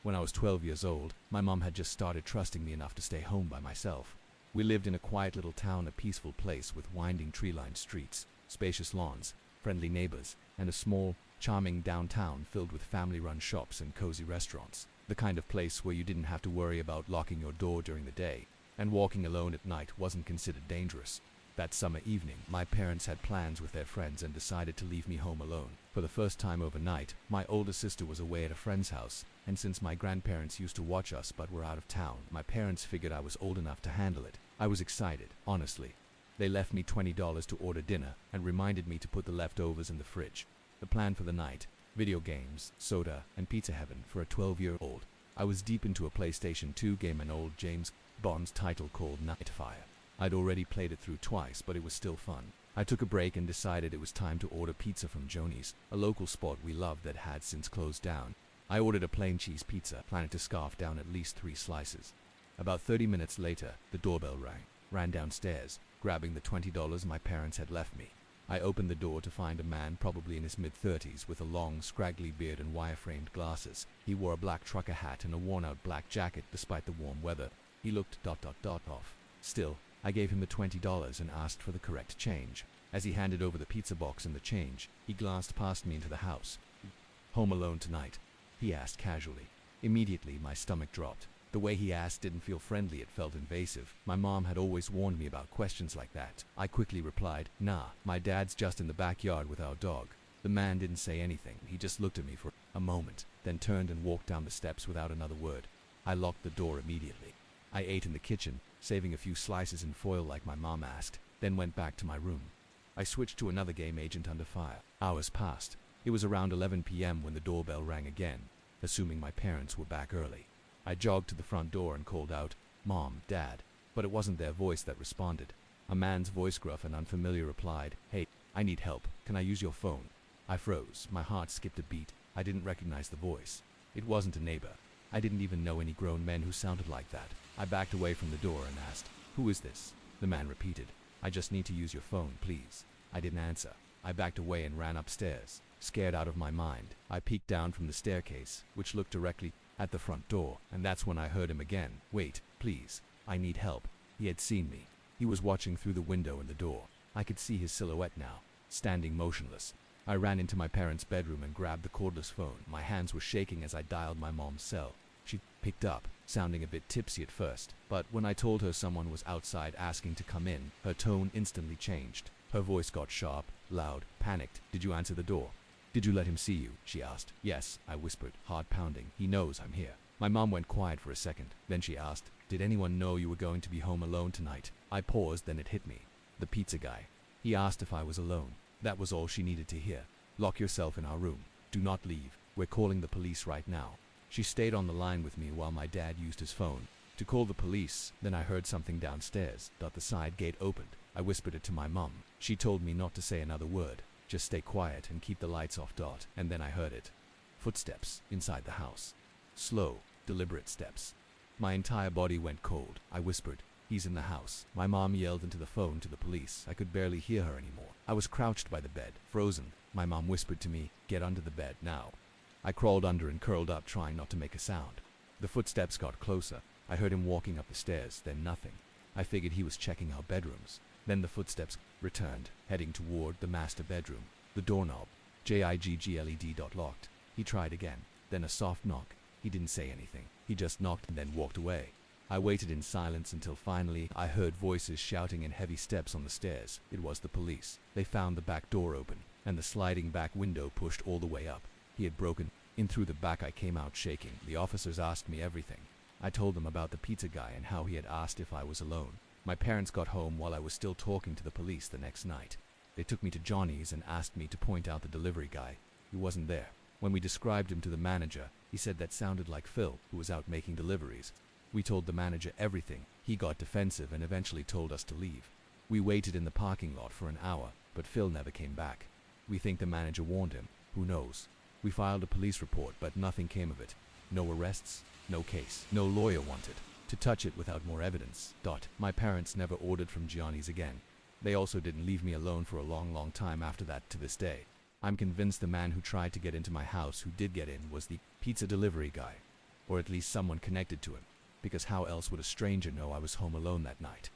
When I was 12 years old, my mom had just started trusting me enough to stay home by myself. We lived in a quiet little town, a peaceful place with winding tree-lined streets, spacious lawns, friendly neighbors, and a small, charming downtown filled with family-run shops and cozy restaurants. The kind of place where you didn't have to worry about locking your door during the day, and walking alone at night wasn't considered dangerous. That summer evening, my parents had plans with their friends and decided to leave me home alone. For the first time overnight, my older sister was away at a friend's house, and since my grandparents used to watch us but were out of town, my parents figured I was old enough to handle it. I was excited, honestly. They left me $20 to order dinner and reminded me to put the leftovers in the fridge. The plan for the night: video games, soda, and pizza heaven for a 12-year-old. I was deep into a PlayStation 2 game, an old James Bond's title called Nightfire. I'd already played it through twice, but it was still fun. I took a break and decided it was time to order pizza from Joni's, a local spot we loved that had since closed down. I ordered a plain cheese pizza, planning to scarf down at least 3 slices. About 30 minutes later, the doorbell rang. Ran downstairs, grabbing the $20 my parents had left me. I opened the door to find a man probably in his mid-30s with a long, scraggly beard and wire-framed glasses. He wore a black trucker hat and a worn-out black jacket despite the warm weather. He looked off. Still, I gave him the $20 and asked for the correct change. As he handed over the pizza box and the change, he glanced past me into the house. "Home alone tonight?" he asked casually. Immediately, my stomach dropped. The way he asked didn't feel friendly, it felt invasive. My mom had always warned me about questions like that. I quickly replied, "Nah, my dad's just in the backyard with our dog." The man didn't say anything. He just looked at me for a moment, then turned and walked down the steps without another word. I locked the door immediately. I ate in the kitchen, saving a few slices in foil like my mom asked, then went back to my room. I switched to another game, Agent Under Fire. Hours passed. It was around 11 p.m. when the doorbell rang again, assuming my parents were back early. I jogged to the front door and called out, "Mom, Dad," but it wasn't their voice that responded. A man's voice, gruff and unfamiliar, replied, "Hey, I need help. Can I use your phone?" I froze. My heart skipped a beat. I didn't recognize the voice. It wasn't a neighbor. I didn't even know any grown men who sounded like that. I backed away from the door and asked, "Who is this?" The man repeated, "I just need to use your phone, please." I didn't answer. I backed away and ran upstairs, scared out of my mind. I peeked down from the staircase, which looked directly at the front door, and that's when I heard him again. "Wait, please. I need help." He had seen me. He was watching through the window in the door. I could see his silhouette now, standing motionless. I ran into my parents' bedroom and grabbed the cordless phone. My hands were shaking as I dialed my mom's cell. She picked up, sounding a bit tipsy at first, but when I told her someone was outside asking to come in, her tone instantly changed. Her voice got sharp, loud, panicked. "Did you answer the door? Did you let him see you?" she asked. "Yes," I whispered, heart pounding. "He knows I'm here." My mom went quiet for a second. Then she asked, "Did anyone know you were going to be home alone tonight?" I paused, then it hit me. The pizza guy. He asked if I was alone. That was all she needed to hear. "Lock yourself in our room. Do not leave. We're calling the police right now." She stayed on the line with me while my dad used his phone to call the police. Then I heard something downstairs. The side gate opened. I whispered it to my mom. She told me not to say another word. Just stay quiet and keep the lights off. And then I heard it. Footsteps inside the house. Slow, deliberate steps. My entire body went cold. I whispered, "He's in the house." My mom yelled into the phone to the police. I could barely hear her anymore. I was crouched by the bed, frozen. My mom whispered to me, "Get under the bed now." I crawled under and curled up, trying not to make a sound. The footsteps got closer. I heard him walking up the stairs, then nothing. I figured he was checking our bedrooms. Then the footsteps returned, heading toward the master bedroom. The doorknob, jiggled, locked. He tried again. Then a soft knock. He didn't say anything. He just knocked and then walked away. I waited in silence until finally I heard voices shouting and heavy steps on the stairs. It was the police. They found the back door open, and the sliding back window pushed all the way up. He had broken in through the back. I came out shaking. The officers asked me everything. I told them about the pizza guy and how he had asked if I was alone. My parents got home while I was still talking to the police the next night. They took me to Johnny's and asked me to point out the delivery guy. He wasn't there. When we described him to the manager, he said that sounded like Phil, who was out making deliveries. We told the manager everything. He got defensive and eventually told us to leave. We waited in the parking lot for an hour, but Phil never came back. We think the manager warned him. Who knows? We filed a police report, but nothing came of it. No arrests, no case, no lawyer wanted to touch it without more evidence. My parents never ordered from Gianni's again. They also didn't leave me alone for a long time after that to this day. I'm convinced the man who tried to get into my house, who did get in, was the pizza delivery guy. or at least someone connected to him, because how else would a stranger know I was home alone that night?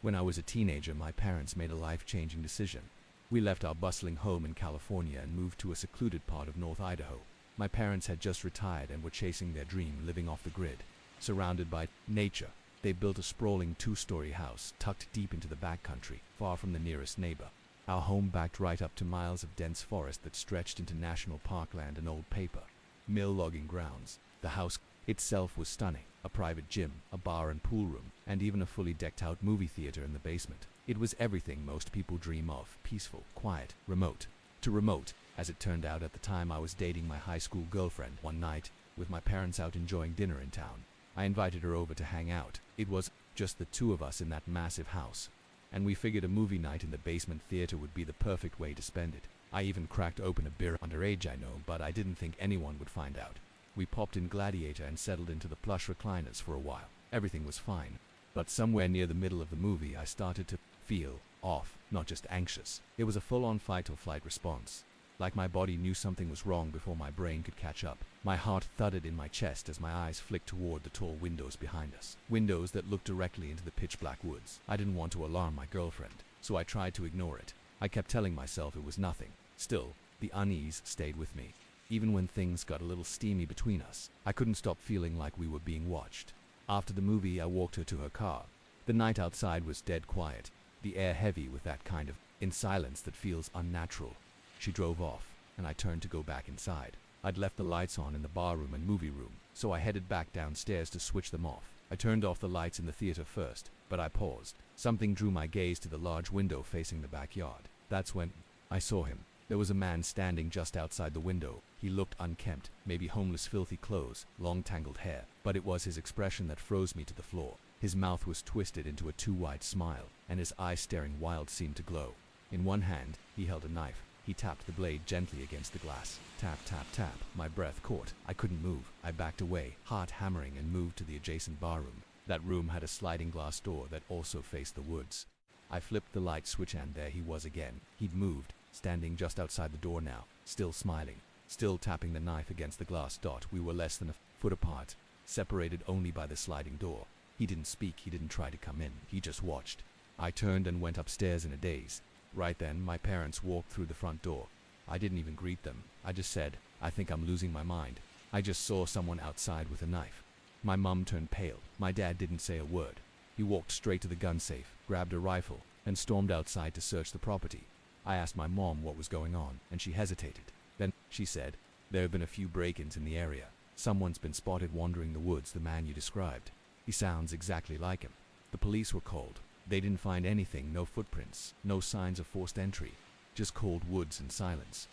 When I was a teenager, my parents made a life-changing decision. We left our bustling home in California and moved to a secluded part of North Idaho. My parents had just retired and were chasing their dream, living off the grid. Surrounded by nature, they built a sprawling 2-story house tucked deep into the backcountry, far from the nearest neighbor. Our home backed right up to miles of dense forest that stretched into national parkland and old paper mill logging grounds. The house itself was stunning. A private gym, a bar and pool room, and even a fully decked-out movie theater in the basement. It was everything most people dream of: peaceful, quiet, remote. Too remote, as it turned out. At the time, I was dating my high school girlfriend. One night, with my parents out enjoying dinner in town, I invited her over to hang out. It was just the two of us in that massive house, and we figured a movie night in the basement theater would be the perfect way to spend it. I even cracked open a beer. Underage, I know, but I didn't think anyone would find out. We popped in Gladiator and settled into the plush recliners for a while. Everything was fine. But somewhere near the middle of the movie, I started to feel off, not just anxious. It was a full-on fight or flight response. Like my body knew something was wrong before my brain could catch up. My heart thudded in my chest as my eyes flicked toward the tall windows behind us. Windows that looked directly into the pitch-black woods. I didn't want to alarm my girlfriend, so I tried to ignore it. I kept telling myself it was nothing. Still, the unease stayed with me. Even when things got a little steamy between us, I couldn't stop feeling like we were being watched. After the movie, I walked her to her car. The night outside was dead quiet, the air heavy with that kind of silence that feels unnatural. She drove off, and I turned to go back inside. I'd left the lights on in the barroom and movie room, so I headed back downstairs to switch them off. I turned off the lights in the theater first, but I paused. Something drew my gaze to the large window facing the backyard. That's when I saw him. There was a man standing just outside the window. He looked unkempt, maybe homeless, filthy clothes, long tangled hair, but it was his expression that froze me to the floor. His mouth was twisted into a too wide smile, and his eyes, staring wild, seemed to glow. In one hand, he held a knife. He tapped the blade gently against the glass. Tap, tap, tap. My breath caught. I couldn't move. I backed away, heart hammering, and moved to the adjacent barroom. That room had a sliding glass door that also faced the woods. I flipped the light switch, and there he was again. He'd moved, standing just outside the door now, still smiling, still tapping the knife against the glass dot. We were less than a foot apart, separated only by the sliding door. He didn't speak, he didn't try to come in, he just watched. I turned and went upstairs in a daze. Right then, my parents walked through the front door. I didn't even greet them. I just said, "I think I'm losing my mind. I just saw someone outside with a knife." My mum turned pale. My dad didn't say a word. He walked straight to the gun safe, grabbed a rifle, and stormed outside to search the property. I asked my mom what was going on, and she hesitated. Then, she said, "There have been a few break-ins in the area. Someone's been spotted wandering the woods, the man you described. He sounds exactly like him." The police were called. They didn't find anything, no footprints, no signs of forced entry, just cold woods and silence.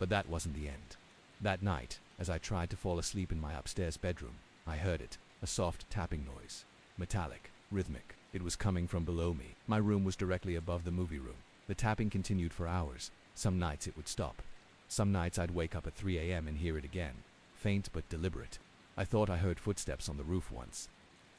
But that wasn't the end. That night, as I tried to fall asleep in my upstairs bedroom, I heard it, a soft tapping noise, metallic, rhythmic. It was coming from below me. My room was directly above the movie room. The tapping continued for hours. Some nights it would stop. Some nights I'd wake up at 3 a.m. and hear it again, faint but deliberate. I thought I heard footsteps on the roof once.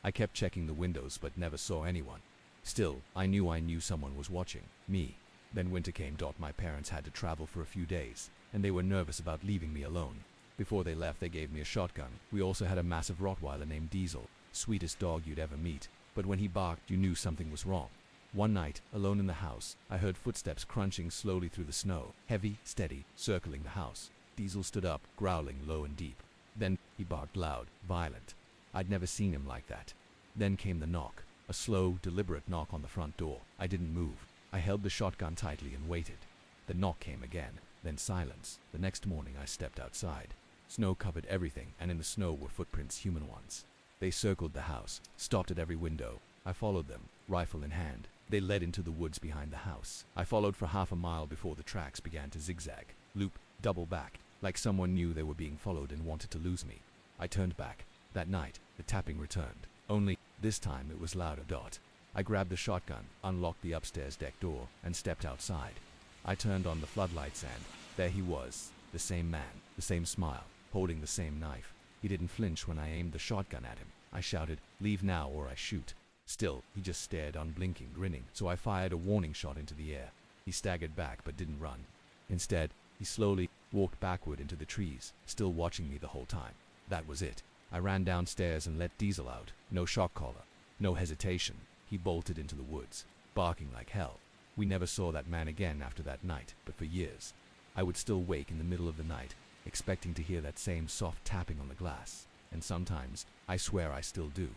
I kept checking the windows but never saw anyone. Still, I knew someone was watching me. Then winter came. My parents had to travel for a few days, and they were nervous about leaving me alone. Before they left, they gave me a shotgun. We also had a massive Rottweiler named Diesel, sweetest dog you'd ever meet. But when he barked, you knew something was wrong. One night, alone in the house, I heard footsteps crunching slowly through the snow, heavy, steady, circling the house. Diesel stood up, growling low and deep. Then he barked loud, violent. I'd never seen him like that. Then came the knock. A slow, deliberate knock on the front door. I didn't move. I held the shotgun tightly and waited. The knock came again, then silence. The next morning I stepped outside. Snow covered everything, and in the snow were footprints, human ones. They circled the house, stopped at every window. I followed them, rifle in hand. They led into the woods behind the house. I followed for half a mile before the tracks began to zigzag, loop, double back, like someone knew they were being followed and wanted to lose me. I turned back. That night, the tapping returned. Only, this time it was louder. I grabbed the shotgun, unlocked the upstairs deck door, and stepped outside. I turned on the floodlights and there he was, the same man, the same smile, holding the same knife. He didn't flinch when I aimed the shotgun at him. I shouted, "Leave now or I shoot." Still, he just stared, unblinking, grinning, so I fired a warning shot into the air. He staggered back but didn't run. Instead, he slowly walked backward into the trees, still watching me the whole time. That was it. I ran downstairs and let Diesel out. No shock collar. No hesitation. He bolted into the woods, barking like hell. We never saw that man again after that night, but for years. I would still wake in the middle of the night, expecting to hear that same soft tapping on the glass. And sometimes, I swear I still do.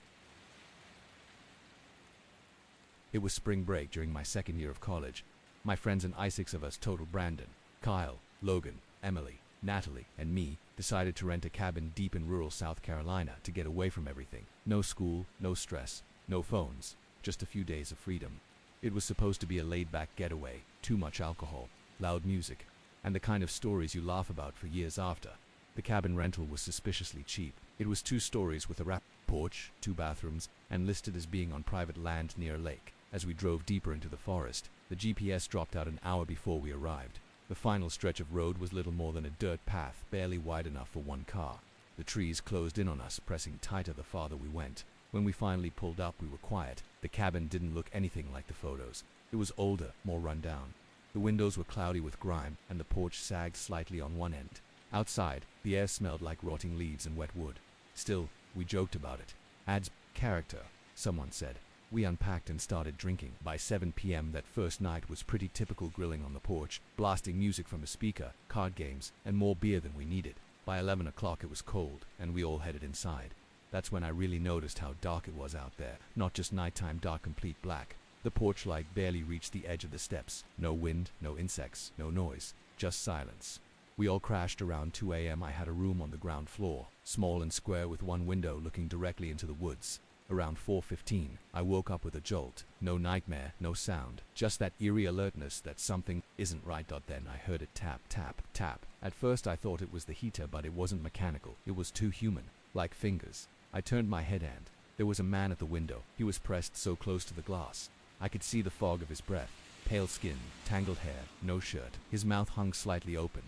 It was spring break during my second year of college. My friends and I, 6 of us total: Brandon, Kyle, Logan, Emily, Natalie, and me, decided to rent a cabin deep in rural South Carolina to get away from everything. No school, no stress, no phones, just a few days of freedom. It was supposed to be a laid-back getaway, too much alcohol, loud music, and the kind of stories you laugh about for years after. The cabin rental was suspiciously cheap. It was 2 stories with a wrap porch, 2 bathrooms, and listed as being on private land near a lake. As we drove deeper into the forest, the GPS dropped out an hour before we arrived. The final stretch of road was little more than a dirt path, barely wide enough for 1 car. The trees closed in on us, pressing tighter the farther we went. When we finally pulled up, we were quiet. The cabin didn't look anything like the photos. It was older, more run down. The windows were cloudy with grime, and the porch sagged slightly on one end. Outside, the air smelled like rotting leaves and wet wood. Still, we joked about it. Adds character, someone said. We unpacked and started drinking. By 7 p.m. that first night was pretty typical: grilling on the porch, blasting music from a speaker, card games, and more beer than we needed. By 11 o'clock it was cold, and we all headed inside. That's when I really noticed how dark it was out there. Not just nighttime dark, complete black. The porch light barely reached the edge of the steps. No wind, no insects, no noise, just silence. We all crashed around 2 a.m. I had a room on the ground floor, small and square with 1 window looking directly into the woods. Around 4:15, I woke up with a jolt. No nightmare, no sound, just that eerie alertness that something isn't right. Then I heard it tap, tap, tap. At first I thought it was the heater, but it wasn't mechanical. It was too human, like fingers. I turned my head and there was a man at the window. He was pressed so close to the glass. I could see the fog of his breath. Pale skin, tangled hair, no shirt. His mouth hung slightly open.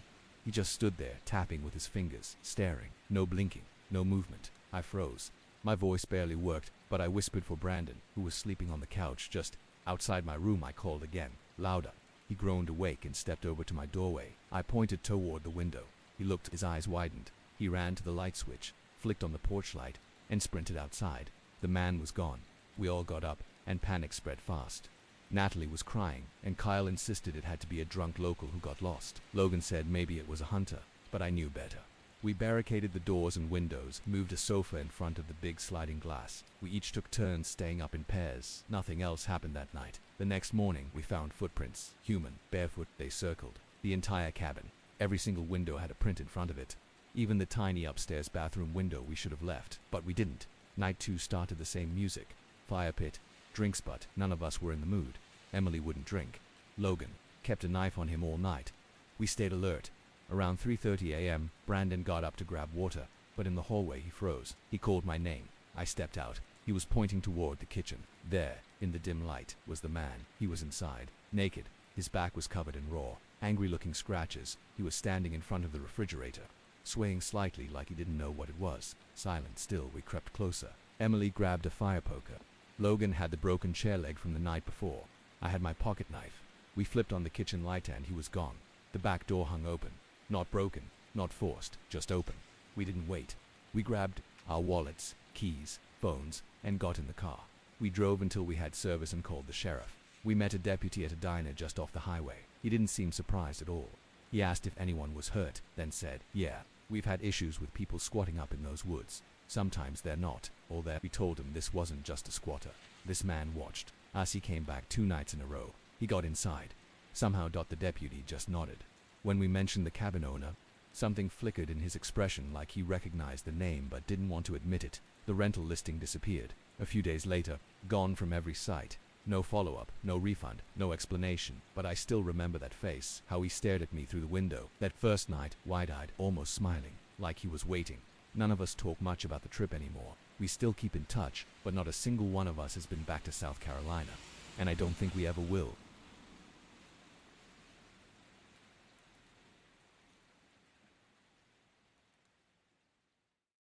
He just stood there, tapping with his fingers, staring. No blinking, no movement. I froze. My voice barely worked, but I whispered for Brandon, who was sleeping on the couch just outside my room. I called again, louder. He groaned awake and stepped over to my doorway. I pointed toward the window. He looked, his eyes widened. He ran to the light switch, flicked on the porch light, and sprinted outside. The man was gone. We all got up, and panic spread fast. Natalie was crying, and Kyle insisted it had to be a drunk local who got lost. Logan said maybe it was a hunter, but I knew better. We barricaded the doors and windows, moved a sofa in front of the big sliding glass. We each took turns staying up in pairs. Nothing else happened that night. The next morning, we found footprints, human, barefoot. They circled the entire cabin. Every single window had a print in front of it. Even the tiny upstairs bathroom window we should have left, but we didn't. Night 2 started the same music. Fire pit, drinks, but none of us were in the mood. Emily wouldn't drink. Logan kept a knife on him all night. We stayed alert. Around 3:30 a.m., Brandon got up to grab water, but in the hallway he froze. He called my name. I stepped out. He was pointing toward the kitchen. There, in the dim light, was the man. He was inside, naked. His back was covered in raw, angry-looking scratches. He was standing in front of the refrigerator, swaying slightly like he didn't know what it was. Silent still, we crept closer. Emily grabbed a fire poker. Logan had the broken chair leg from the night before. I had my pocket knife. We flipped on the kitchen light and he was gone. The back door hung open. Not broken, not forced, just open. We didn't wait. We grabbed our wallets, keys, phones, and got in the car. We drove until we had service and called the sheriff. We met a deputy at a diner just off the highway. He didn't seem surprised at all. He asked if anyone was hurt, then said, "Yeah, we've had issues with people squatting up in those woods. Sometimes they're not, or they're..." We told him this wasn't just a squatter. This man watched us. He came back 2 nights in a row. He got inside. Somehow. The deputy just nodded. When we mentioned the cabin owner, something flickered in his expression, like he recognized the name but didn't want to admit it. The rental listing disappeared. A few days later, gone from every site. No follow-up, no refund, no explanation. But I still remember that face, how he stared at me through the window. That first night, wide-eyed, almost smiling, like he was waiting. None of us talk much about the trip anymore. We still keep in touch, but not a single one of us has been back to South Carolina. And I don't think we ever will.